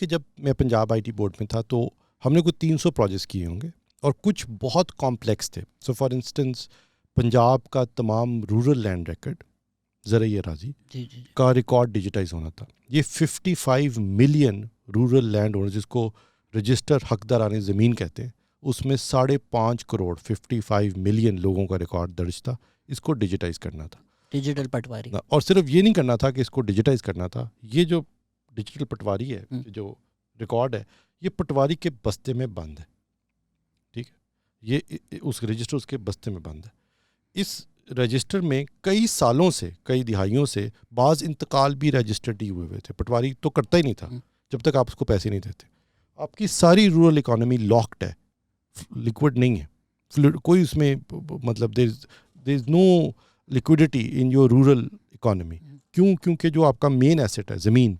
کہ جب میں پنجاب آئی ٹی بورڈ میں تھا تو ہم نے کوئی 300 پروجیکٹس کیے ہوں گے اور کچھ بہت کمپلیکس تھے. سو فار انسٹنس پنجاب کا تمام رورل لینڈ ریکارڈ زرعی اراضی کا ریکارڈ ڈیجیٹائز ہونا تھا. یہ 55 ملین رورل لینڈ اونر جس کو رجسٹر حقداران زمین کہتے ہیں, اس میں 5.5 کروڑ 55 ملین لوگوں کا ریکارڈ درج تھا. اس کو ڈیجیٹائز کرنا تھا, ڈیجیٹل پٹواری. اور صرف یہ نہیں کرنا تھا کہ اس کو ڈیجیٹائز کرنا تھا, یہ جو ڈیجیٹل پٹواری ہے, جو ریکارڈ ہے, یہ پٹواری کے بستے میں بند ہے. ٹھیک ہے, یہ اس رجسٹر اس کے بستے میں بند ہے. اس رجسٹر میں کئی سالوں سے, کئی دہائیوں سے بعض انتقال بھی رجسٹرڈ ہی ہوئے تھے. پٹواری تو کرتا ہی نہیں تھا جب تک آپ اس کو پیسے نہیں دیتے. آپ کی ساری رورل اکانومی لاکڈ ہے, لیکوڈ نہیں ہے, کوئی اس میں مطلب there is no liquidity in your rural economy. کیوں؟ کیونکہ جو آپ کا مین ایسٹ ہے زمین,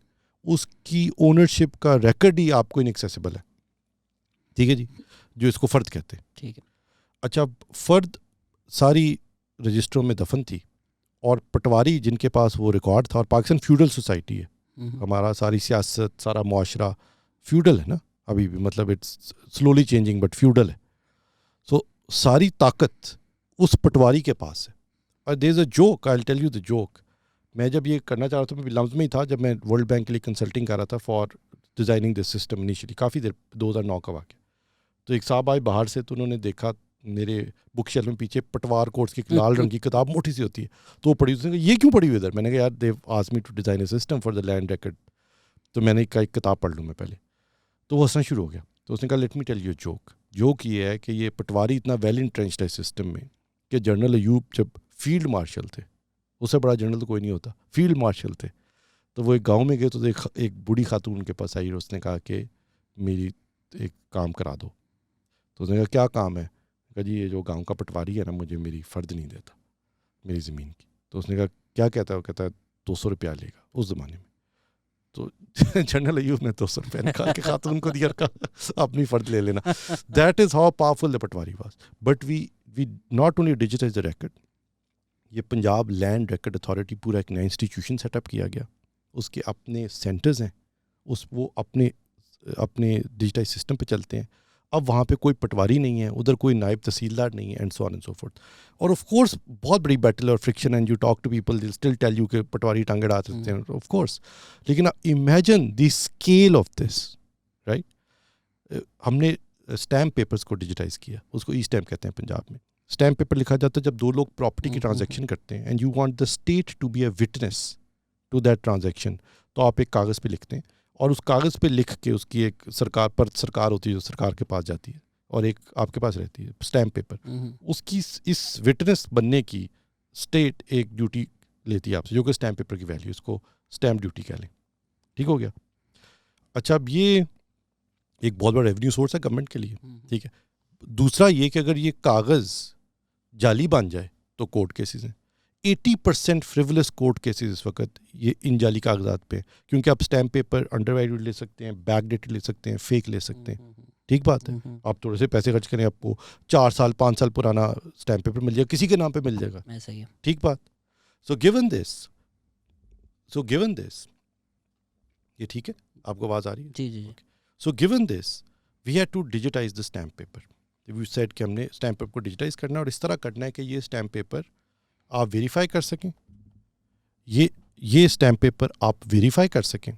اس کی اونرشپ کا ریکارڈ ہی آپ کو انیکسیسیبل ہے. ٹھیک ہے جی, جو اس کو فرد کہتے ہیں. ٹھیک ہے. اچھا, فرد ساری رجسٹروں میں دفن تھی, اور پٹواری جن کے پاس وہ ریکارڈ تھا, اور پاکستان فیوڈل سوسائٹی ہے, ہمارا ساری سیاست سارا معاشرہ فیوڈل ہے نا ابھی بھی, مطلب it's slowly changing but feudal ہے. سو ساری طاقت اس پٹواری کے پاس ہے. اور there is a joke, I will tell you the joke. میں جب یہ کرنا چاہ رہا تھا, میں لمز میں ہی تھا جب میں ورلڈ بینک کے لیے کنسلٹنگ کر رہا تھا for designing this system initially, کافی دیر 2009 کا واقعہ. تو ایک صاحب آئے باہر سے, تو انہوں نے دیکھا میرے بک شیلف میں پیچھے پٹوار کورس کی لال رنگ کی کتاب موٹی سی ہوتی ہے, تو وہ پڑھی. اس نے کہا یہ کیوں پڑھی ہوئی ادھر؟ میں نے کہا یار they asked me to design a system for the land record, تو میں نے کہا ایک کتاب پڑھ لوں میں پہلے. تو وہ ہنسنا شروع ہو گیا. تو اس نے کہا let me tell you joke. Joke یہ ہے کہ یہ پٹواری اتنا ویل انٹرینچڈ ہے سسٹم میں کہ جنرل ایوب جب فیلڈ مارشل تھے, اس سے بڑا جنرل تو کوئی نہیں ہوتا, فیلڈ مارشل تھے, تو وہ ایک گاؤں میں گئے, تو ایک بوڑھی خاتون کے پاس آئی, اور اس نے کہا کہ میری ایک کام کرا دو. تو اس نے کہا کیا کام ہے؟ کہا جی یہ جو گاؤں کا پٹواری ہے نا, مجھے میری فرد نہیں دیتا میری زمین کی. تو اس نے کہا کیا کہتا ہے؟ وہ کہتا ہے 200 روپیہ لے گا اس زمانے میں. تو جنرل ایوب نے 200 روپیہ نکال کے خاتون کو دیا, کہا اپنی فرد لے لینا. That is how powerful the patwari was. But we not only digitize the record, یہ پنجاب لینڈ ریکارڈ اتھارٹی پورا ایک نیا انسٹیٹیوشن سیٹ اپ کیا گیا. اس کے اپنے سینٹرز ہیں, وہ اپنے ڈیجیٹائز سسٹم پہ چلتے ہیں. اب وہاں پہ کوئی پٹواری نہیں ہے, ادھر کوئی نائب تحصیلدار نہیں ہے, and so on and so forth. اور آف کورس بہت بڑی بیٹل اور friction, and you talk to people they still tell you کہ پٹواری ٹانگے ڈال سکتے ہیں, آف کورس. لیکن imagine the scale of this, right. ہم نے اسٹیمپ پیپرز کو ڈیجیٹائز کیا, اس کو ای اسٹیمپ کہتے ہیں پنجاب میں. اسٹیمپ پیپر لکھا جاتا ہے جب دو لوگ پراپرٹی کی ٹرانزیکشن کرتے ہیں, and you want the state to be a witness to that transaction. تو آپ ایک کاغذ پہ لکھتے ہیں, اور اس کاغذ پہ لکھ کے اس کی ایک سرکار ہوتی ہے جو سرکار کے پاس جاتی ہے, اور ایک آپ کے پاس رہتی ہے اسٹیمپ پیپر. اس کی اس وٹنس بننے کی اسٹیٹ ایک ڈیوٹی لیتی ہے آپ سے, جو کہ اسٹیمپ پیپر کی ویلیو, اس کو اسٹیمپ ڈیوٹی کہہ لیں. ٹھیک ہو گیا. اچھا, اب یہ ایک بہت بڑا ریونیو سورس ہے گورنمنٹ کے لیے. ٹھیک ہے. دوسرا یہ کہ اگر یہ کاغذ جعلی بن جائے تو کورٹ کیسز ہیں. 80% فریولس کورٹ کیسز اس وقت یہ ان جعلی کاغذات پہ, کیونکہ آپ اسٹیمپ پیپر انڈر ویلیوڈ لے سکتے ہیں, بیک ڈیٹڈ لے سکتے ہیں, فیک لے سکتے ہیں. ٹھیک بات ہے. آپ تھوڑے سے پیسے خرچ کریں, آپ کو 4 سال 5 سال پرانا اسٹیمپ پیپر مل جائے گا, کسی کے نام پہ مل جائے گا. ٹھیک بات. سو گیون دس یہ ٹھیک ہے, آپ کو آواز آ رہی ہے؟ جی جی. So given this we had to digitize the stamp paper. We said کہ ہم نے اسٹیمپ پیپر کو ڈیجیٹائز کرنا ہے, اور اس طرح کرنا ہے کہ یہ اسٹیمپ پیپر آپ ویریفائی کر سکیں, یہ اسٹیمپ پیپر آپ ویریفائی کر سکیں,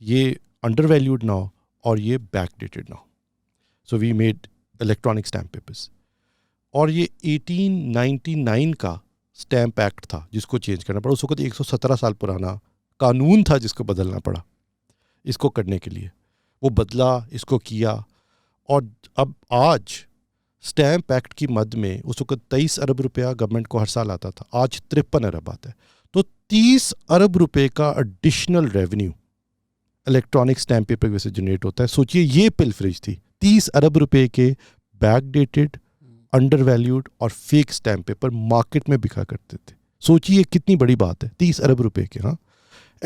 یہ انڈر ویلیوڈ نہ ہو, اور یہ بیک ڈیٹڈ نہ ہو. So we made electronic stamp papers. اور یہ 1899 کا اسٹیمپ ایکٹ تھا جس کو چینج کرنا پڑا. اس وقت 117 سال پرانا قانون تھا جس کو بدلنا پڑا اس کو کرنے کے لیے. وہ بدلا, اس کو کیا, اور اب آج اسٹیمپ ایکٹ کی مد میں اس وقت 23 ارب روپیہ گورنمنٹ کو ہر سال آتا تھا, آج 53 ارب آتا ہے. تو 30 ارب روپے کا additional revenue electronic stamp paper کی وجہ سے جنریٹ ہوتا ہے. سوچئے یہ پلفریج تھی. 30 ارب روپے کے بیک ڈیٹڈ, انڈر ویلیوڈ اور فیک اسٹیمپ پیپر مارکیٹ میں بکا کرتے تھے. سوچئے کتنی بڑی بات ہے, 30 ارب روپے کے. ہاں,